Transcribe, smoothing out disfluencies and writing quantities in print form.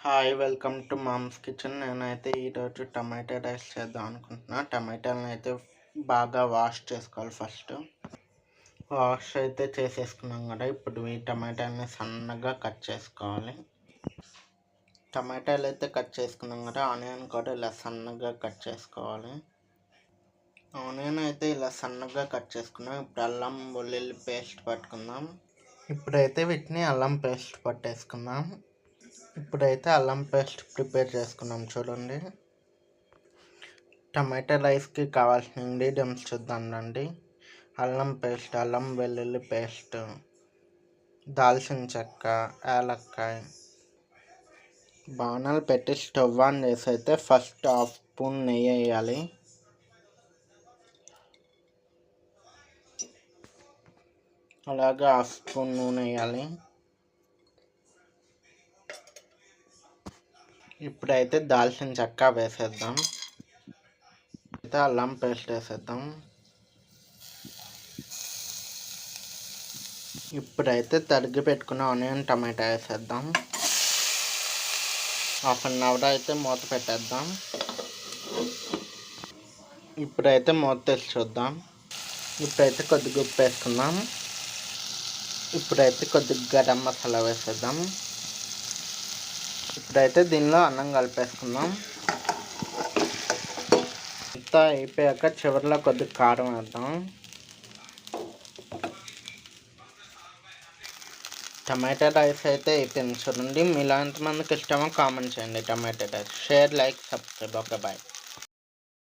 Hi welcome to mom's kitchen. నేనైతే ఈరోజు టమాటా rice చేద్దాం అనుకుంటున్నా. టమాటాలను అయితే బాగా వాష్ చేసుకోవాలి. ఫస్ట్ వాష్ అయితే చేసేసుకున్నాం కదా, ఇప్పుడు ఈ టమాటాలని సన్నగా కట్ చేసుకోవాలి. టమాటాలు అయితే కట్ చేసుకున్నాం కదా, ఆనియన్ కూడా ఇలా సన్నగా కట్ చేసుకోవాలి. ఆనియన్ అయితే ఇలా సన్నగా కట్ చేసుకున్నాం. ఇప్పుడు అల్లం వెల్లుల్లి పేస్ట్ పట్టుకుందాం. ఇప్పుడైతే వీటిని అల్లం పేస్ట్ పట్టేసుకుందాం. ఇప్పుడైతే అల్లం పేస్ట్ ప్రిపేర్ చేసుకున్నాం చూడండి. టమాటా రైస్కి కావాల్సిన ఇంగ్రీడియంట్స్ చూద్దాం రండి. అల్లం పేస్ట్, అల్లం వెల్లుల్లి పేస్ట్, దాల్చిన చెక్క, యాలక్కాయ. బాణాలు పెట్టి స్టవ్ ఆన్ చేసి అయితే ఫస్ట్ హాఫ్ స్పూన్ నెయ్యి వేయాలి. అలాగే హాఫ్ స్పూన్ నూనె వేయాలి. ఇప్పుడైతే దాల్చిన చెక్క వేసేద్దాం. అయితే అల్లం పేస్ట్ వేసేద్దాం. ఇప్పుడైతే తరిగి పెట్టుకున్న ఆనియన్ టమాటా వేసేద్దాం. హాఫ్ అన్ అవర్ అయితే మూత పెట్టేద్దాం. ఇప్పుడైతే మూత తెచ్చి చూద్దాం. ఇప్పుడైతే కొద్దిగా ఉప్పు వేసుకుందాం. ఇప్పుడైతే కొద్దిగా గరం మసాలా వేసేద్దాం. ఇప్పుడైతే దీనిలో అన్నం కలిపేసుకుందాం. అంతా అయిపోయాక చివరిలో కొద్దిగా కారం వేద్దాం. టమాటా రైస్ అయితే అయిపోయింది చూడండి. మీలో ఎంతమందికి ఇష్టమో కామెంట్ చేయండి. Tomato rice share, like, subscribe. Okay, bye.